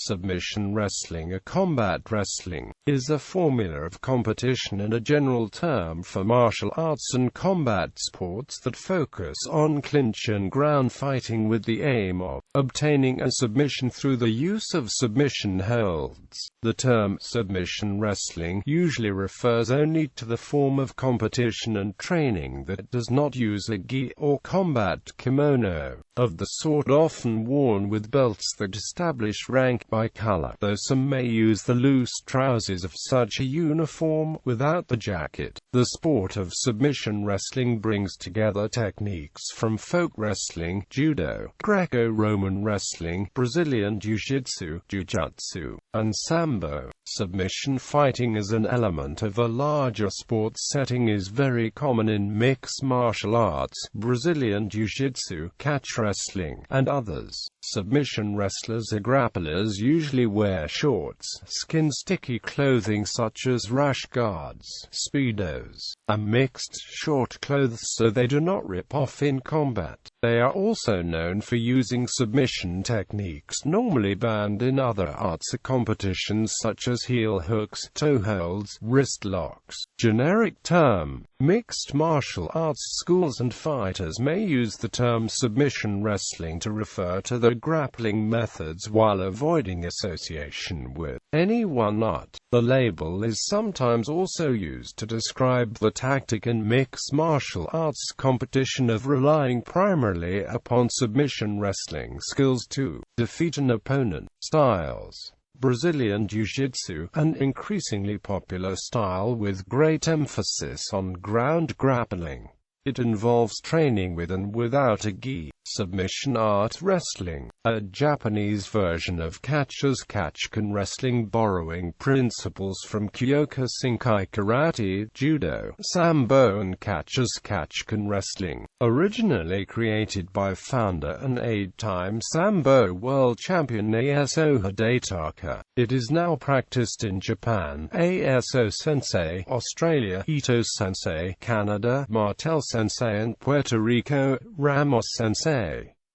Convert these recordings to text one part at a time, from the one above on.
Submission wrestling. A combat wrestling is a formula of competition and a general term for martial arts and combat sports that focus on clinch and ground fighting with the aim of obtaining a submission through the use of submission holds. The term submission wrestling usually refers only to the form of competition and training that does not use a gi or combat kimono, of the sort often worn with belts that establish rank by color, though some may use the loose trousers of such a uniform without the jacket. The sport of submission wrestling brings together techniques from folk wrestling, judo, Greco-Roman wrestling, Brazilian jiu-jitsu, jujutsu, and sambo. Submission fighting as an element of a larger sports setting is very common in mixed martial arts, Brazilian jiu-jitsu, catch wrestling, and others. Submission wrestlers or grapplers usually wear shorts, skin-sticky clothing such as rash guards, speedos, and mixed short clothes so they do not rip off in combat. They are also known for using submission techniques normally banned in other arts or competitions such as heel hooks, toe holds, wrist locks. Generic term. Mixed martial arts schools and fighters may use the term submission wrestling to refer to the grappling methods while avoiding association with any one art. The label is sometimes also used to describe the tactic in mixed martial arts competition of relying primarily upon submission wrestling skills to defeat an opponent. Styles. Brazilian Jiu-Jitsu, an increasingly popular style with great emphasis on ground grappling. It involves training with and without a gi. Submission art wrestling, a Japanese version of catch-as-catch-can wrestling borrowing principles from Kyokushinkai karate, judo, sambo and catch-as-catch-can wrestling. Originally created by founder and 8-time sambo world champion Aso Hidataka, it is now practiced in Japan, Aso Sensei, Australia, Ito Sensei, Canada, Martel Sensei and Puerto Rico, Ramos Sensei.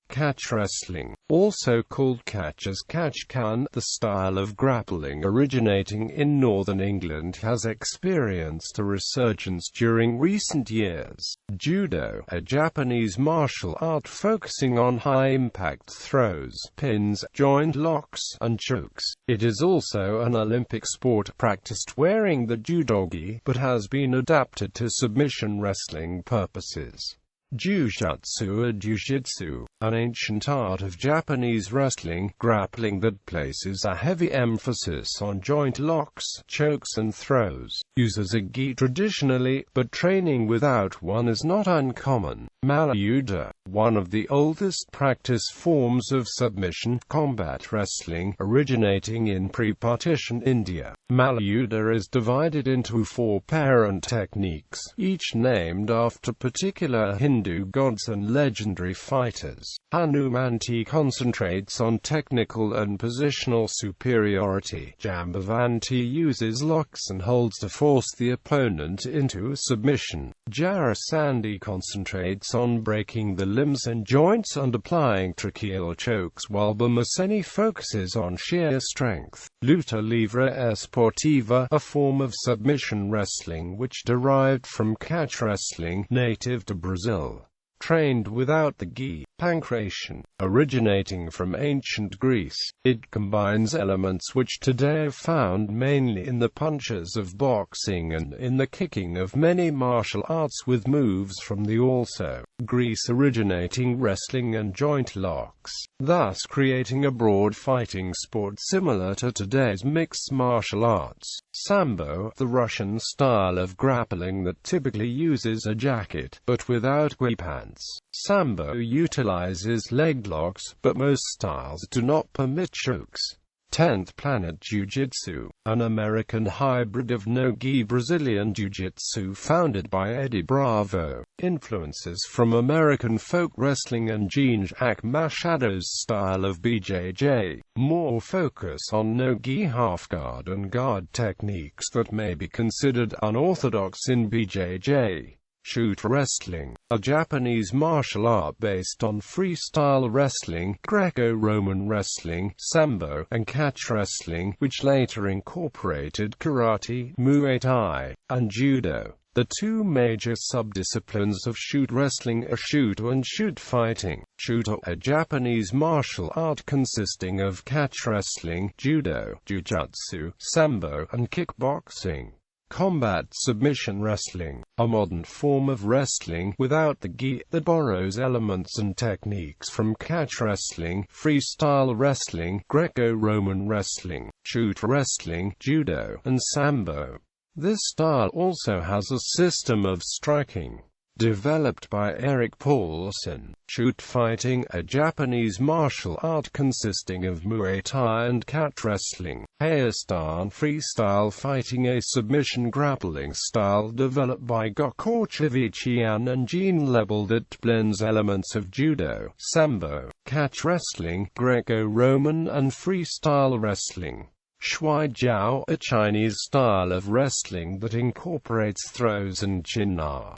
Catch wrestling, also called catch-as-catch-can, the style of grappling originating in northern England, has experienced a resurgence during recent years. Judo, a Japanese martial art focusing on high-impact throws, pins, joint locks, and chokes. It is also an Olympic sport practiced wearing the judo gi, but has been adapted to submission wrestling purposes. Jujutsu or jujitsu, an ancient art of Japanese wrestling, grappling that places a heavy emphasis on joint locks, chokes and throws, uses a gi traditionally, but training without one is not uncommon. Judo, one of the oldest practice forms of submission combat wrestling, originating in pre-partition India. Judo is divided into 4 parent techniques, each named after particular Hindu gods and legendary fighters. Hanumanti concentrates on technical and positional superiority. Jambavanti uses locks and holds to force the opponent into submission. Jarasandhi concentrates on breaking the limbs and joints and applying tracheal chokes, while Bhamaseni focuses on sheer strength. Luta livre esportiva, a form of submission wrestling which derived from catch wrestling, native to Brazil. Trained without the gi. Pankration, originating from ancient Greece, it combines elements which today are found mainly in the punches of boxing and in the kicking of many martial arts with moves from the also Greece originating wrestling and joint locks, thus creating a broad fighting sport similar to today's mixed martial arts. Sambo, the Russian style of grappling that typically uses a jacket, but without gi pants. Sambo utilizes leg locks, but most styles do not permit chokes. 10th Planet Jiu Jitsu, an American hybrid of no-gi Brazilian jiu-jitsu founded by Eddie Bravo. Influences from American folk wrestling and Jean-Jacques Machado's style of BJJ. More focus on no-gi half-guard and guard techniques that may be considered unorthodox in BJJ. Shoot wrestling, a Japanese martial art based on freestyle wrestling, Greco-Roman wrestling, sambo, and catch wrestling, which later incorporated karate, Muay Thai, and judo. The two major subdisciplines of shoot wrestling are Shuto and shoot fighting. Shuto, a Japanese martial art consisting of catch wrestling, judo, jujutsu, sambo, and kickboxing. Combat submission wrestling, a modern form of wrestling without the gi that borrows elements and techniques from catch wrestling, freestyle wrestling, Greco-Roman wrestling, shoot wrestling, judo, and sambo. This style also has a system of striking, developed by Erik Paulson. Shoot fighting, a Japanese martial art consisting of Muay Thai and catch wrestling. Hayastan freestyle fighting, a submission grappling style developed by Gokochavichian and Jean Lebel that blends elements of judo, sambo, catch wrestling, Greco-Roman and freestyle wrestling. Shui Jiao, a Chinese style of wrestling that incorporates throws and chin-na.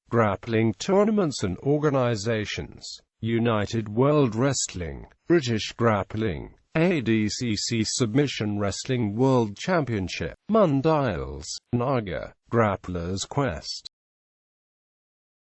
Grappling tournaments and organizations. United World Wrestling, British Grappling, ADCC Submission Wrestling World Championship, Mundials, Naga, Grappler's Quest.